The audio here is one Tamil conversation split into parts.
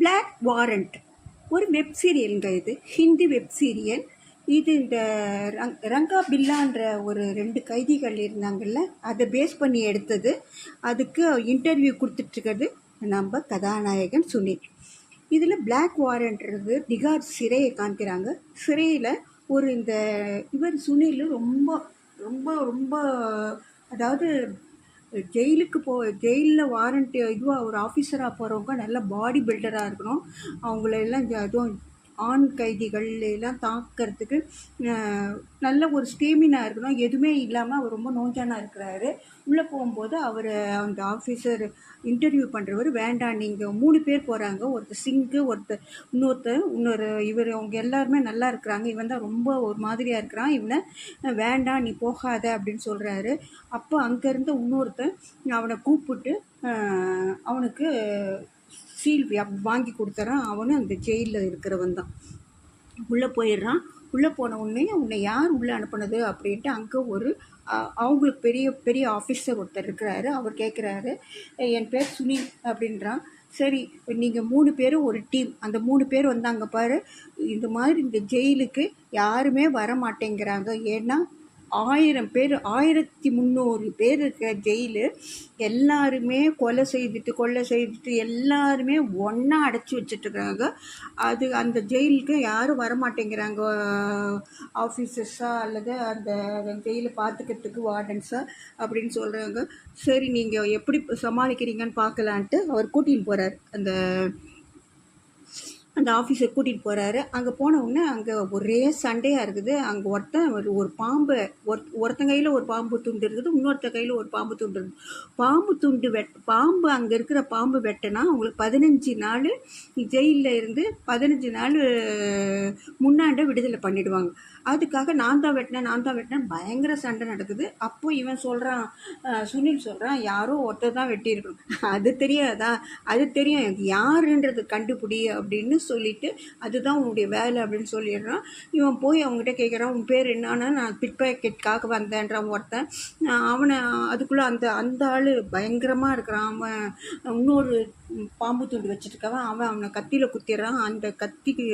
பிளாக் வாரண்ட் ஒரு வெப் சீரியலுங்க. இது ஹிந்தி வெப் சீரியல். இது இந்த ரங்கா பில்லான்ற ஒரு 2 கைதிகள் இருந்தாங்கல்ல, அதை பேஸ் பண்ணி எடுத்தது. அதுக்கு இன்டர்வியூ கொடுத்துட்ருக்கிறது நம்ம கதாநாயகன் சுனில். இதில் பிளாக் வாரண்ட்றது திகார் சிறையை காமிக்கிறாங்க. சிறையில் ஒரு இவர் சுனில் ரொம்ப ரொம்ப ரொம்ப அதாவது ஜெயிலில் வாரண்ட் இதுவாக ஒரு ஆஃபீஸராக போகிறவங்க நல்ல பாடி பில்டராக இருக்கணும். அவங்களெல்லாம் அதுவும் ஆண் கைதிகள் எல்லாம் தாக்கிறதுக்கு நல்ல ஒரு ஸ்டேமினா இருக்கணும். எதுவுமே இல்லாமல் அவர் ரொம்ப நோஞ்சானா இருக்கிறாரு. உள்ளே போகும்போது அவர் அந்த ஆஃபீஸர் இன்டர்வியூ பண்ணுறவர், வேண்டாம் நீங்கள் 3 பேர் போகிறாங்க, ஒருத்தர் சிங்கு, இன்னொரு இவர், அவங்க எல்லாருமே நல்லா இருக்கிறாங்க, இவன் தான் ரொம்ப ஒரு மாதிரியாக இருக்கிறான், இவனை வேண்டாம் நீ போகாத அப்படின்னு சொல்கிறாரு. அப்போ அங்கேருந்து இன்னொருத்தன் அவனை கூப்பிட்டு அவனுக்கு சீல் வாங்கி கொடுத்துறான். அவனும் அந்த ஜெயிலில் இருக்கிறவன் தான். உள்ளே போயிடுறான். உள்ளே போன உடனே உன்னை யார் உள்ளே அனுப்புனது அப்படின்ட்டு அங்கே அவங்களுக்கு பெரிய பெரிய ஆஃபீஸர் ஒருத்தர் இருக்கிறாரு. அவர் கேட்குறாரு, என் பேர் சுனில் அப்படின்றான். சரி, நீங்கள் 3 பேரும் ஒரு டீம், அந்த 3 பேர் வந்தாங்க பாரு, இந்த மாதிரி இந்த ஜெயிலுக்கு யாருமே வர மாட்டேங்கிறாங்க, ஏன்னா 1000 பேர் 1300 பேர் இருக்கிற ஜெயிலு, எல்லாருமே கொலை செய்துட்டு எல்லாருமே ஒன்றா அடைச்சி வச்சிட்ருக்காங்க. அந்த ஜெயிலுக்கு யாரும் வரமாட்டேங்கிறாங்க, ஆஃபீஸர்ஸாக அல்லது அந்த ஜெயிலை பார்த்துக்கிறதுக்கு வார்டன்ஸாக அப்படின்னு சொல்கிறாங்க. சரி, நீங்கள் எப்படி சமாளிக்கிறீங்கன்னு பார்க்கலான்ட்டு அவர் கூட்டின்னு போகிறார். அந்த ஆஃபீஸர் கூட்டிகிட்டு போகிறாரு. அங்கே போன உடனே அங்கே ஒரே சண்டையாக இருக்குது. அங்கே ஒரு பாம்பு, ஒருத்தன் கையில் ஒரு பாம்பு துண்டு இருக்குது, இன்னொருத்த கையில் ஒரு பாம்பு துண்டு இருக்குது. பாம்பு அங்கே இருக்கிற பாம்பு வெட்டினா அவங்களுக்கு 15 நாள் ஜெயிலில் இருந்து 15 நாள் முன்னாண்ட விடுதலை பண்ணிவிடுவாங்க. அதுக்காக நான் தான் வெட்டினேன் பயங்கர சண்டை நடக்குது. அப்போ இவன் சொல்கிறான், சுனில் சொல்கிறான், யாரோ ஒருத்தர் தான் வெட்டியிருக்கணும். அது தெரியாதா? அது தெரியும், எனக்கு யாருன்றது கண்டுபிடி அப்படின்னு சொல்லிட்டு, அதுதான் உன்னுடைய வேலை அப்படின்னு சொல்லிடுறான். இவன் போய் அவங்ககிட்ட கேட்குறான், உன் பேர் என்னன்னா, நான் பிட் பாக்கெட்காக வந்தேன்றான் ஒருத்தன். அவனை அதுக்குள்ளே அந்த ஆள் பயங்கரமாக இருக்கிறான். அவன் இன்னொரு பாம்பு துண்டு வச்சுருக்கவன், அவனை கத்தியில் குத்திடுறான். அந்த கத்திக்கு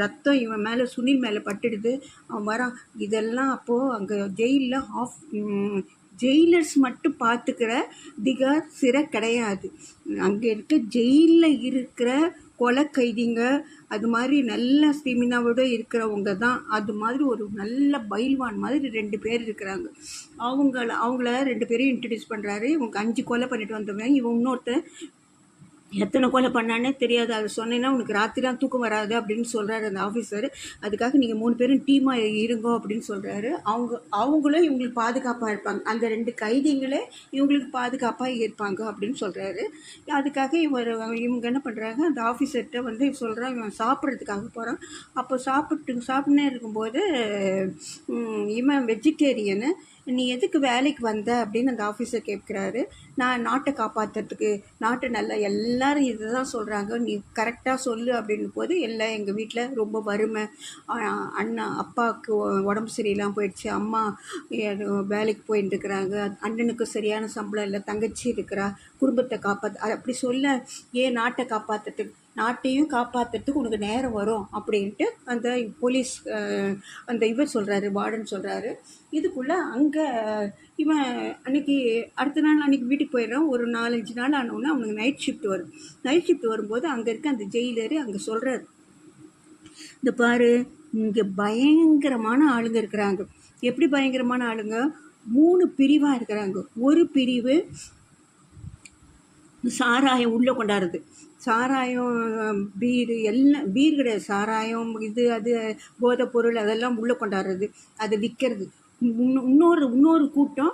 ரத்தம் இவன் மேலே, சுனில் மேலே பட்டுடுது. அவன் வரான். இதெல்லாம் அப்போது அங்கே ஜெயிலில் ஜெயிலர்ஸ் மட்டும் பார்த்துக்கிற திகார் சிறை கிடையாது. அங்கே இருக்க ஜெயிலில் இருக்கிற கொலை கைதிங்க, அது மாதிரி நல்ல ஸ்டெமினாவோட இருக்கிறவங்க தான். அது மாதிரி ஒரு நல்ல பைல்வான் மாதிரி 2 பேர் இருக்கிறாங்க. அவங்கள 2 பேரையும் இன்ட்ரடியூஸ் பண்ணுறாரு. இவங்க 5 கொலை பண்ணிட்டு வந்தவங்க. இவன் இன்னொருத்தன் எத்தனை கொலை பண்ணானே தெரியாது, அதை சொன்னேன்னா உனக்கு ராத்திரிலாம் தூக்கம் வராது அப்படின்னு சொல்கிறாரு அந்த ஆஃபீஸர். அதுக்காக நீங்கள் 3 பேரும் டீமாக இருங்கோ அப்படின்னு சொல்கிறாரு. அவங்களும் இவங்களுக்கு பாதுகாப்பாக இருப்பாங்க, அந்த 2 கைதிங்களே இவங்களுக்கு பாதுகாப்பாக இருப்பாங்க அப்படின்னு சொல்கிறாரு. அதுக்காக இவங்க என்ன பண்ணுறாங்க, அந்த ஆஃபீஸர்கிட்ட சொல்கிறான், இவன் சாப்பிட்றதுக்காக போகிறான். அப்போ சாப்பிட்டுனே இருக்கும்போது இவன் வெஜிடேரியனு, நீ எதுக்கு வேலைக்கு வந்த அப்படின்னு அந்த ஆஃபீஸர் கேட்குறாரு. நான் நாட்டை காப்பாற்றுறதுக்கு, நாட்டை நல்லா எல்லோரும் இதை தான் சொல்கிறாங்க, நீ கரெக்டாக சொல்லு அப்படின்னும் போது, எல்லாம் எங்கள் வீட்டில் ரொம்ப வறுமை, அப்பாவுக்கு உடம்பு சரியில்லாமல் போயிடுச்சு, அம்மா வேலைக்கு போயிட்டுருக்குறாங்க, அண்ணனுக்கு சரியான சம்பளம் இல்லை, தங்கச்சி இருக்கிறா, குடும்பத்தை அப்படி சொல்ல, ஏன் நாட்டையும் காப்பாற்றுறதுக்கு உனக்கு நேரம் வரும் அப்படின்ட்டு அந்த போலீஸ் இவர் சொல்கிறாரு, வார்டன் சொல்கிறாரு. இதுக்குள்ளே அங்கே இவன் அடுத்த நாள் வீட்டுக்கு போயிடுறான். ஒரு 4-5 நாள் ஆனவுடனே அவனுக்கு நைட் ஷிஃப்ட் வரும்போது அங்கே இருக்க அந்த ஜெயிலரு அங்கே சொல்கிறாரு, இந்த பாரு, இங்கே பயங்கரமான ஆளுங்க இருக்கிறாங்க. எப்படி பயங்கரமான ஆளுங்க? 3 பிரிவாக இருக்கிறாங்க. ஒரு பிரிவு சாராயம் உள்ளே கொண்டாடுறது, சாராயம் பீர் கிடையாது, சாராயம் அது போதைப் பொருள் அதெல்லாம் உள்ளே கொண்டாடுறது, அதை விற்கிறது. இன்னொரு கூட்டம்,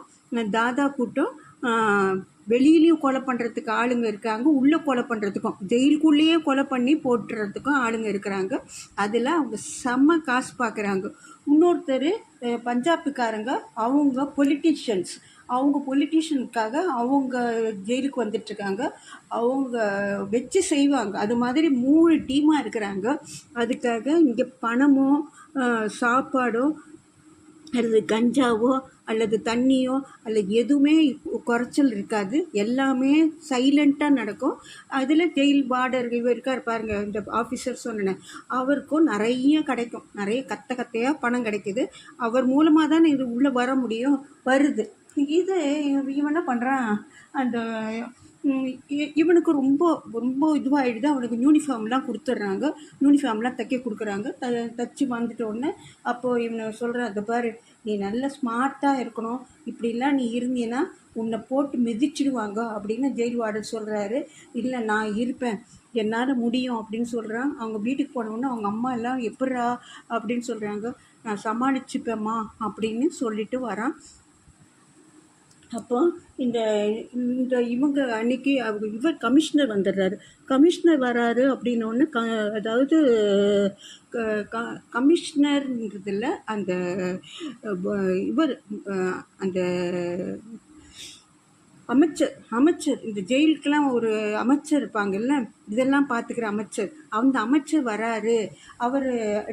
தாதா கூட்டம், வெளியிலையும் கொலை பண்ணுறதுக்கு ஆளுங்க இருக்காங்க, உள்ளே கொலை பண்ணுறதுக்கும், ஜெயிலுக்குள்ளேயே கொலை பண்ணி போட்டுறதுக்கும் ஆளுங்க இருக்கிறாங்க. அதில் அவங்க செம்ம காசு பார்க்குறாங்க. இன்னொருத்தர் பஞ்சாபிக்காரங்க, அவங்க பொலிட்டீஷியனுக்காக அவங்க ஜெயிலுக்கு வந்துட்டுருக்காங்க, அவங்க வச்சு செய்வாங்க. அது மாதிரி 3 டீமாக இருக்கிறாங்க. அதுக்காக இங்கே பணமோ சாப்பாடோ அல்லது கஞ்சாவோ அல்லது தண்ணியோ அல்லது எதுவுமே குறைச்சல் இருக்காது. எல்லாமே சைலண்ட்டாக நடக்கும். அதில் ஜெயில் வார்டர் இவர் இருக்கார் பாருங்க, இந்த ஆஃபீஸர் சொன்னேன், அவருக்கும் நிறைய கிடைக்கும். நிறைய கத்தையாக பணம் கிடைக்குது. அவர் மூலமாக தானே இது உள்ளே வர முடியும், வருது. இது இவன் என்ன பண்ணுறான், அந்த இவனுக்கு ரொம்ப ரொம்ப இதுவாகிடுது. அவனுக்கு யூனிஃபார்ம்லாம் கொடுத்துட்றாங்க, யூனிஃபார்ம்லாம் தைக்க கொடுக்குறாங்க. தச்சு வந்துட்ட உடனே அப்போது இவனை சொல்கிறான், அதை பாரு, நீ நல்ல ஸ்மார்ட்டாக இருக்கணும், இப்படிலாம் நீ இருந்தீன்னா உன்னை போட்டு மிதிச்சிடுவாங்க அப்படின்னு ஜெயில் வார்டன் சொல்கிறாரு. இல்லை, நான் இருப்பேன், என்னால் முடியும் அப்படின்னு சொல்கிறான். அவங்க வீட்டுக்கு போனவுடனே அவங்க அம்மா எல்லாம் எப்பட்றா அப்படின்னு சொல்கிறாங்க. நான் சமாளிச்சுப்பேம்மா அப்படின்னு சொல்லிட்டு வரான். அப்போ இந்த இந்த இவங்க அன்னைக்கு இவர் கமிஷனர் வந்துடுறாரு. கமிஷனர் வராரு அப்படின்னோடனே அதாவது கமிஷனர்ன்றதில் அந்த இவர் அந்த அமைச்சர் இந்த ஜெயிலுக்கெல்லாம் ஒரு அமைச்சர் இருப்பாங்கல்ல, இதெல்லாம் பார்த்துக்கிற அமைச்சர், அந்த அமைச்சர் வராரு. அவர்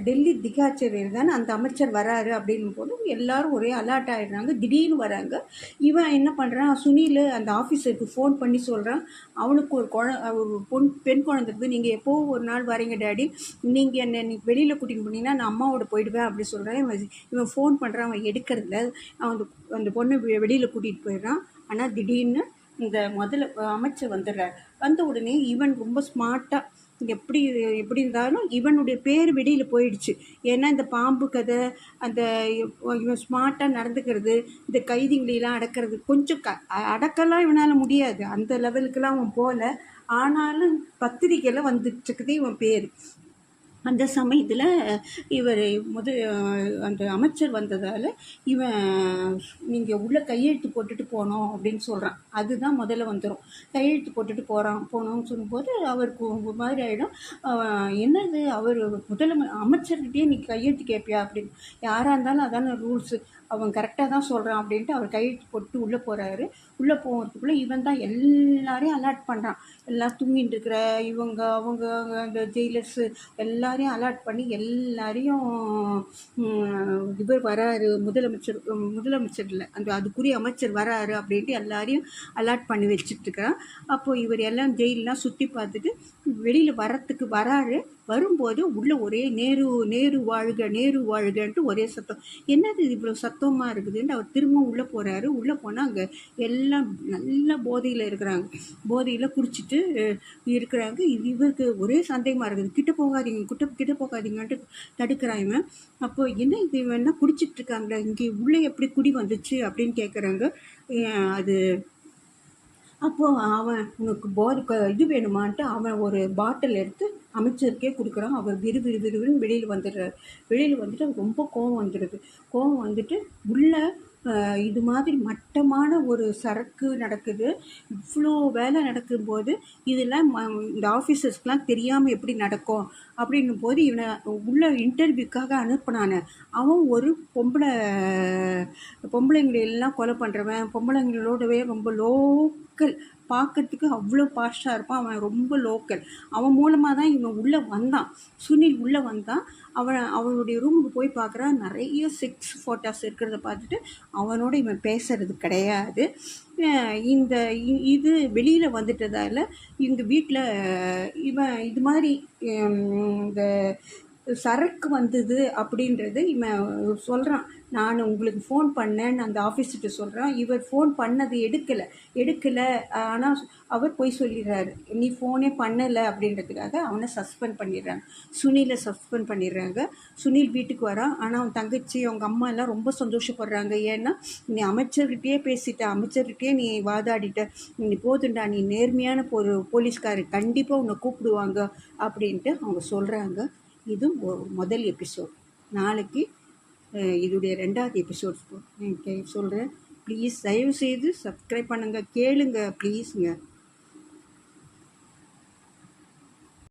டெல்லி திகாச்சரியர் தானே, அந்த அமைச்சர் வராரு அப்படின்னும் போது எல்லாரும் ஒரே அலர்ட் ஆகிடுறாங்க. திடீர்னு வராங்க. இவன் என்ன பண்ணுறான், சுனில் அந்த ஆஃபீஸருக்கு ஃபோன் பண்ணி சொல்கிறான், அவனுக்கு ஒரு பெண் குழந்தை இருக்குது, நீங்கள் எப்போ ஒரு நாள் வரீங்க டேடி, நீங்கள் என்னை வெளியில் கூட்டின்னு போனீங்கன்னா நான் அம்மாவோட போயிடுவேன் அப்படி சொல்கிறேன். இவன் ஃபோன் பண்ணுறான், அவன் எடுக்கிறதில்ல. அவன் அந்த பொண்ணை வெளியில் கூட்டிகிட்டு போயிடுறான். ஆனால் திடீர்னு இந்த முதல்ல அமைச்சர் வந்துடுறார். வந்த உடனே இவன் ரொம்ப ஸ்மார்ட்டாக எப்படி இருந்தாலும் இவனுடைய பேர் வெளியில் போயிடுச்சு. ஏன்னா இந்த பாம்பு கதை, அந்த இவன் ஸ்மார்ட்டாக நடந்துக்கிறது, இந்த கைதிகளெலாம் அடக்கிறது, கொஞ்சம் அடக்கலாம் இவனால் முடியாது, அந்த லெவலுக்கெல்லாம் அவன் போகல. ஆனாலும் பத்திரிக்கையில் வந்துட்டுருக்குது இவன் பேர். அந்த சமயத்தில் இவர் அந்த அமைச்சர் வந்ததால் இவன் நீங்கள் உள்ளே கையெழுத்து போட்டுட்டு போனோம் அப்படின்னு சொல்கிறான். அதுதான் முதல்ல வந்துடும். கையெழுத்து போட்டுட்டு போனோம்னு சொல்லும்போது அவருக்கு ஒரு மாதிரி ஆகிடும். என்னது, அவர் அமைச்சர்கிட்டயே நீ கையெழுத்து கேட்பியா அப்படின்னு. யாராக இருந்தாலும் அதான ரூல்ஸு, அவன் கரெக்டாக தான் சொல்கிறான் அப்படின்ட்டு அவர் கையெழுத்து போட்டு உள்ளே போகிறாரு. உள்ளே போகிறதுக்குள்ளே இவன் தான் எல்லாரையும் அலர்ட் பண்ணுறான். எல்லாம் தூங்கிட்டு இருக்கிற அவங்க அந்த ஜெயிலர்ஸு எல்லாரையும் அலர்ட் பண்ணி எல்லாரையும் இவர் வராரு, முதலமைச்சர் இல்லை, அதுக்குரிய அமைச்சர் வராரு அப்படின்ட்டு எல்லாரையும் அலர்ட் பண்ணி வச்சுட்ருக்கிறான். அப்போது இவர் எல்லாம் ஜெயிலெலாம் சுற்றி பார்த்துட்டு வெளியில் வரத்துக்கு வராரு. வரும்போது உள்ளே ஒரே நேரு வாழ்கன்ட்டு ஒரே சத்தம். என்னது இவ்வளோ சத்தமாக இருக்குதுன்ட்டு அவர் திரும்ப உள்ளே போகிறாரு. உள்ளே போனால் அங்கே எல்லாம் நல்ல போதையில் இருக்கிறாங்க, போதையில் குடிச்சிட்டு இருக்கிறாங்க. இவருக்கு ஒரே சந்தேகமாக இருக்குது. கிட்ட போகாதீங்கன்ட்டு தடுக்கிறான் இவன். அப்போ என்ன இது வேணா குடிச்சிட்டு இருக்காங்களே, இங்கே உள்ளே எப்படி குடி வந்துச்சு அப்படின்னு கேட்குறாங்க. அது அப்போது அவன் உனக்கு இது வேணுமான்ட்டு அவன் ஒரு பாட்டில் எடுத்து அமைச்சருக்கே கொடுக்குறான். அவர் விறுவிறுன்னு வெளியில் வந்துடுறாரு. வெளியில் வந்துட்டு அவருக்கு ரொம்ப கோவம் வந்துடுது. கோவம் வந்துட்டு உள்ளே இது மாதிரி மட்டமான ஒரு சரக்கு நடக்குது, இவ்வளோ வேலை நடக்கும்போது இதெல்லாம் இந்த ஆஃபீஸர்ஸ்க்கெலாம் தெரியாமல் எப்படி நடக்கும் அப்படின்னும் போது இவனை உள்ள இன்டர்வியூக்காக அனுப்பினானே அவன் ஒரு பொம்பளைங்களெல்லாம் கொலை பண்ணுறவன், பொம்பளைங்களோடவே ரொம்ப லோக்கல், பார்க்கறதுக்கு அவ்வளோ பாஸ்டாக இருப்பான். அவன் ரொம்ப லோக்கல். அவன் மூலமாக தான் இவன் உள்ளே வந்தான். சுனில் உள்ளே வந்தான். அவனுடைய ரூமுக்கு போய் பார்க்குறான். நிறைய செக்ஸ் ஃபோட்டோஸ் இருக்கிறத பார்த்துட்டு அவனோட இவன் பேசுறது கிடையாது. இது வெளியில் வந்துட்டதால் இவங்க வீட்டில் இவன் இது மாதிரி இந்த சரக்கு வந்தது அப்படின்றது இவன் சொல்கிறான். நான் உங்களுக்கு ஃபோன் பண்ணேன்னு அந்த ஆஃபீஸர்கிட்ட சொல்கிறான். இவர் ஃபோன் பண்ணது எடுக்கலை. ஆனால் அவர் போய் சொல்லிடுறாரு, நீ ஃபோனே பண்ணலை அப்படின்றதுக்காக அவனை சஸ்பெண்ட் பண்ணிடுறாங்க. சுனிலை சஸ்பெண்ட் பண்ணிடுறாங்க. சுனில் வீட்டுக்கு வரான். ஆனால் அவன் தங்கச்சி அவங்க அம்மா எல்லாம் ரொம்ப சந்தோஷப்படுறாங்க. ஏன்னா நீ அமைச்சர்கிட்டயே பேசிட்ட, அமைச்சர்கிட்டயே நீ வாதாடிட்ட, நீ போதுண்டா, நீ நேர்மையான ஒரு போலீஸ்காரர், கண்டிப்பாக உன்னை கூப்பிடுவாங்க அப்படின்ட்டு அவங்க சொல்கிறாங்க. இது முதல் எபிசோட். நாளைக்கு இதோடைய 2வது எபிசோட் சொல்கிறேன். ப்ளீஸ் தயவுசெய்து சப்ஸ்கிரைப் பண்ணுங்கள், கேளுங்க ப்ளீஸுங்க.